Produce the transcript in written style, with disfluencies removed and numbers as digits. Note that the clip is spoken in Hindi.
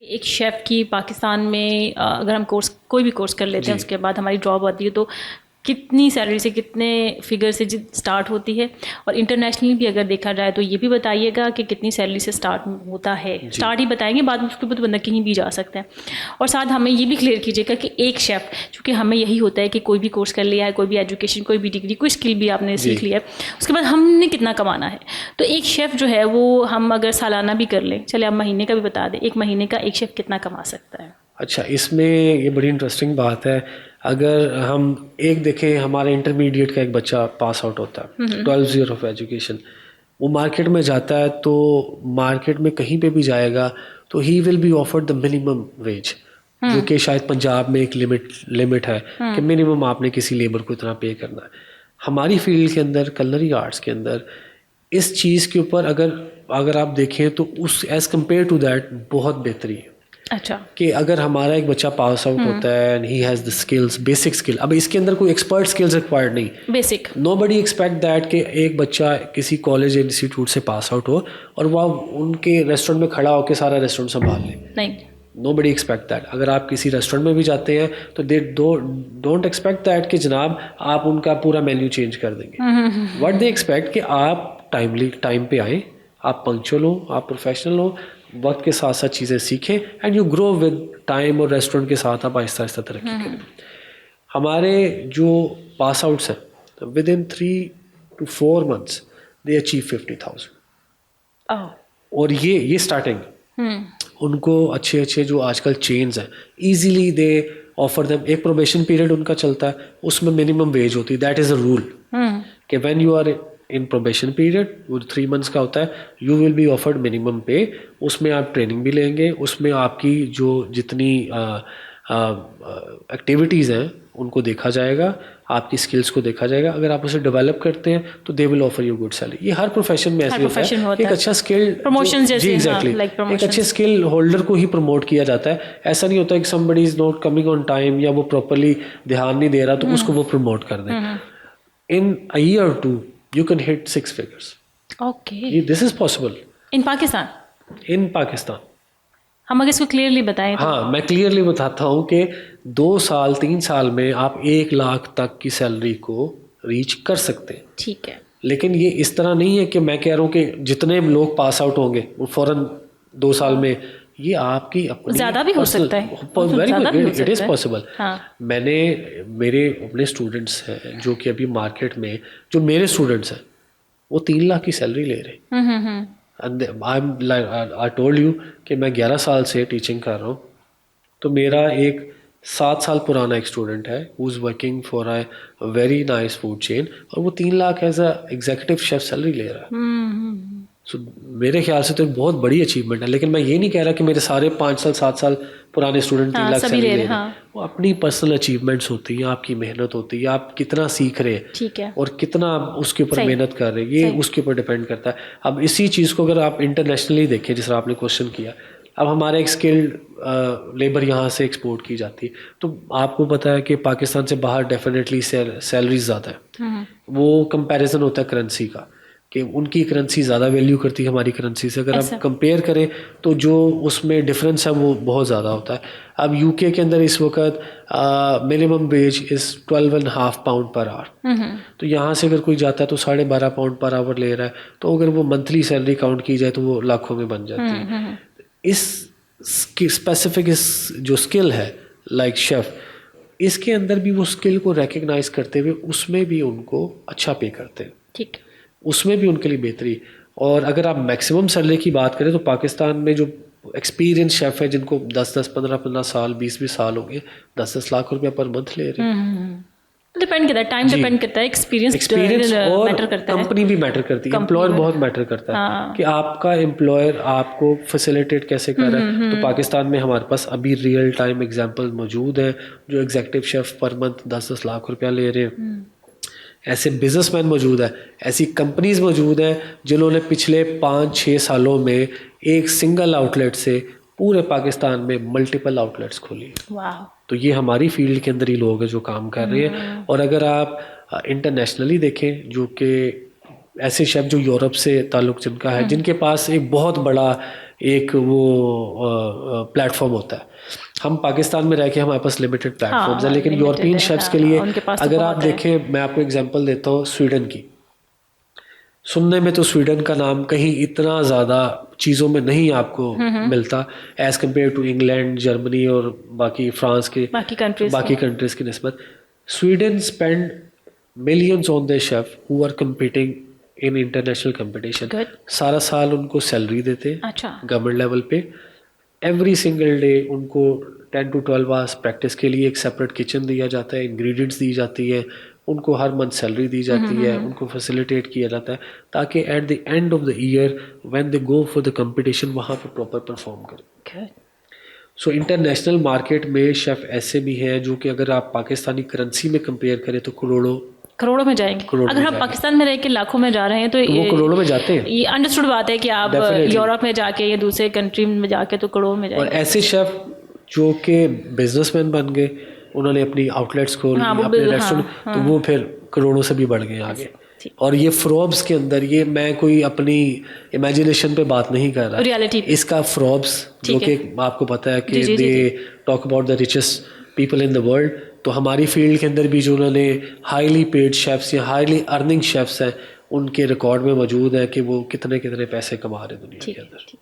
एक शेफ़ की पाकिस्तान में अगर हम कोई भी कोर्स कर लेते हैं, उसके बाद हमारी जॉब आती है, तो कितनी सैलरी से, कितने फिगर से स्टार्ट होती है? और इंटरनेशनली भी अगर देखा जाए तो ये भी बताइएगा कि कितनी सैलरी से स्टार्ट होता है। स्टार्ट ही बताएंगे, बाद में उसके बाद बंदा कहीं भी जा सकता है। और साथ हमें ये भी क्लियर कीजिएगा कि एक शेफ़, चूँकि हमें यही होता है कि कोई भी कोर्स कर लिया है, कोई भी एजुकेशन, कोई भी डिग्री, कोई स्किल भी आपने सीख लिया है, उसके बाद हमने कितना कमाना है। तो एक शेफ़ जो है वो हम अगर सालाना भी कर लें, चले आप महीने का भी बता दें, एक महीने का एक शेफ़ कितना कमा सकता है? अच्छा, इसमें ये बड़ी इंटरेस्टिंग बात है। अगर हम एक देखें, हमारे इंटरमीडिएट का एक बच्चा पास आउट होता है, 12 ईयर ऑफ एजुकेशन, वो मार्केट में जाता है, तो मार्केट में कहीं पे भी जाएगा तो he will be offered the minimum wage, जो कि शायद पंजाब में एक लिमिट है कि मिनिमम आपने किसी लेबर को इतना पे करना है। हमारी फील्ड के अंदर, कलनरी आर्ट्स के अंदर, इस चीज़ के ऊपर अगर आप देखें तो उस एज़ कम्पेयर टू दैट बहुत बेहतरी है। अच्छा। कि अगर हमारा एक बच्चा पास आउट होता है and he has the skills, basic skill, अब इसके अंदर कोई एक्सपर्ट स्किल्स रिक्वायर्ड नहीं, बेसिक, नोबडी एक्सपेक्ट दैट कि एक बच्चा किसी कॉलेज इंस्टीट्यूट से पास आउट हो और वह उनके रेस्टोरेंट में खड़ा होकर सारा रेस्टोरेंट संभाल ले। नहीं, नोबडी एक्सपेक्ट दैट। अगर आप किसी रेस्टोरेंट में भी जाते हैं तो दे डोंट एक्सपेक्ट दैट कि जनाब आप उनका पूरा मेन्यू चेंज कर देंगे। व्हाट दे एक्सपेक्ट कि आप टाइम पे आएँ, आप पंक्चुअल हो, आप प्रोफेशनल हो, वक्त के साथ साथ चीज़ें सीखें and you grow with time, और रेस्टोरेंट के साथ आप आहिस्ता आहिस्ता तरक्की करें। हमारे जो पास आउट्स हैं, with in 3 to 4 months they achieve 50,000। और ये स्टार्टिंग। उनको अच्छे जो आजकल चेन्स हैं, ईजीली दे ऑफर देम। एक प्रोबेशन पीरियड उनका चलता है, उसमें मिनिमम वेज होती है, दैट इज़ अ रूल कि when you are in probation period, वो 3 months का होता है, you will be offered minimum pay. उसमें आप ट्रेनिंग भी लेंगे, उसमें आपकी जो जितनी एक्टिविटीज़ हैं उनको देखा जाएगा, आपकी स्किल्स को देखा जाएगा। अगर आप उसे डेवलप करते हैं तो they will offer you good salary. ये हर प्रोफेशन में ऐसे होता है। एक अच्छा स्किल प्रमोशन जैसे, जी एग्जैक्टली, एक अच्छे स्किल होल्डर को ही प्रमोट किया जाता है। ऐसा नहीं होता कि somebody is not coming on time या वो प्रॉपरली ध्यान नहीं दे रहा तो उसको वो प्रमोट कर दें। इन अ ईयर और 2 you can hit 6 figures. Okay. This is possible. In Pakistan? In Pakistan. हम अगर इसको क्लियरली बताएं तो? हाँ, मैं क्लियरली बताता हूँ कि 2-3 साल में आप 1 लाख तक की सैलरी को रीच कर सकते हैं। ठीक है। लेकिन ये इस तरह नहीं है कि मैं कह रहा हूँ कि जितने लोग पास आउट होंगे वो फौरन 2 साल में, ये आपकी अपनी ज़्यादा भी हो सकता है। Very good, it is possible. हाँ। मेरे अपने स्टूडेंट्स हैं जो कि अभी मार्केट में, जो मेरे स्टूडेंट्स हैं, वो 3 लाख की सैलरी ले रहे। आई टोल्ड यू कि मैं 11 साल से टीचिंग कर रहा हूँ, तो मेरा एक 7 साल पुराना एक स्टूडेंट है who is working for a very nice food chain, और वो 3 lakh as a executive chef salary ले रहा है। सो मेरे ख्याल से तो एक बहुत बड़ी अचीवमेंट है। लेकिन मैं ये नहीं कह रहा कि मेरे सारे 5 साल 7 साल पुराने स्टूडेंट 3 लाख सैलरी ले रहे हैं। वो अपनी पर्सनल अचीवमेंट्स होती हैं, आपकी मेहनत होती है, आप कितना सीख रहे हैं, ठीक है, और कितना आप उसके ऊपर मेहनत कर रहे हैं, ये उसके ऊपर डिपेंड करता है। अब इसी चीज़ को अगर आप इंटरनेशनली देखें, जिस तरह आपने क्वेश्चन किया, अब हमारे एक स्किल्ड लेबर यहाँ से एक्सपोर्ट की जाती है, तो आपको पता है कि पाकिस्तान से बाहर डेफिनेटली सैलरीज ज़्यादा है। वो कंपैरिजन होता है करेंसी का, कि उनकी करेंसी ज़्यादा वैल्यू करती है हमारी करेंसी से। अगर आप कंपेयर करें तो जो उसमें डिफरेंस है वो बहुत ज़्यादा होता है। अब यूके के अंदर इस वक्त minimum wage is 12.5 pound per hour. तो यहाँ से अगर कोई जाता है तो 12.5 pound पर आवर ले रहा है, तो अगर वो मंथली सैलरी काउंट की जाए तो वो लाखों में बन जाती है। इस स्पेसिफिक जो स्किल है लाइक शेफ़, इसके अंदर भी वो स्किल को रिकग्नाइज करते हुए उसमें भी उनको अच्छा पे करते हैं। ठीक, उसमें भी उनके लिए बेहतरी। और अगर आप मैक्सिमम सैलरी की बात करें तो पाकिस्तान में जो एक्सपीरियंस शेफ़ है, जिनको 10-10, 15-15 साल, 20-20 साल हो गए, 10-10 लाख रुपया पर मंथ ले रहे हैं। डिपेंड करता है, टाइम डिपेंड करता है, एक्सपीरियंस और मैटर करता है, कंपनी भी मैटर करती है, एम्प्लॉयर बहुत मैटर करता है कि आपका एम्प्लॉयर आपको फैसिलिटेट कैसे कर रहा है। तो पाकिस्तान में हमारे पास अभी रियल टाइम एग्जांपल मौजूद है, जो executive chef per month 10-10 lakh रुपया ले रहे हैं। ऐसे बिजनेसमैन मौजूद है, ऐसी कंपनीज मौजूद हैं जिन्होंने पिछले 5-6 सालों में एक सिंगल आउटलेट से पूरे पाकिस्तान में मल्टीपल आउटलेट्स खोली। तो ये हमारी फील्ड के अंदर ही लोग हैं जो काम कर रहे हैं। और अगर आप इंटरनेशनली देखें, जो कि ऐसे शेफ जो यूरोप से ताल्लुक़ जिनका है, जिनके पास एक बहुत बड़ा एक वो प्लेटफॉर्म होता है। हम पाकिस्तान में रह के हमारे पास लिमिटेड प्लेटफॉर्म्स है, लेकिन यूरोपियन शेफ्स के लिए अगर आप देखें, मैं आपको एग्जांपल देता हूँ स्वीडन की। सुनने में तो स्वीडन का नाम कहीं इतना ज़्यादा चीज़ों में नहीं आपको मिलता as compare to England, Germany और बाकी फ्रांस के बाकी कंट्रीज़ की निस्बत। Sweden spend millions on the chef who are competing in international competition. सारा साल उनको सैलरी देते हैं गवर्नमेंट लेवल पे। एवरी सिंगल डे उनको 10 to 12 आवर्स प्रैक्टिस के लिए एक सेपरेट किचन दिया जाता है, इंग्रेडिएंट्स दी जाती है, उनको हर मंथ सैलरी दी जाती है, उनको फैसिलिटेट किया जाता है ताकि at the end of the year when they go for the competition वहाँ पे प्रॉपर परफॉर्म करें। सो इंटरनेशनल मार्केट में शेफ़ ऐसे भी हैं जो कि अगर आप पाकिस्तानी करेंसी में कंपेयर करें तो करोड़ों में जाएंगे। अगर हम पाकिस्तान में रह के लाखों में जा रहे हैं तो वो करोड़ों में जाते हैं। ये अंडरस्टूड बात है कि आप यूरोप में जाके या दूसरे कंट्री में जाके तो करोड़ों में जाएंगे। और ऐसे शेफ जो कि बिजनेसमैन बन गए, उन्होंने अपनी आउटलेट्स खोल अपने रेस्टोरेंट, तो वो फिर करोड़ों से भी बढ़ गए आगे। और ये फोर्ब्स के अंदर, ये मैं कोई अपनी इमेजिनेशन पे बात नहीं कर रहा, रियलिटी इसका फोर्ब्स जो कि आपको पता है कि they talk about the richest people in the world, तो हमारी फील्ड के अंदर भी जो उन्होंने हाईली पेड शेफ्स या हाईली अर्निंग शेफ्स हैं उनके रिकॉर्ड में मौजूद है कि वो कितने कितने पैसे कमा रहे हैं दुनिया के अंदर।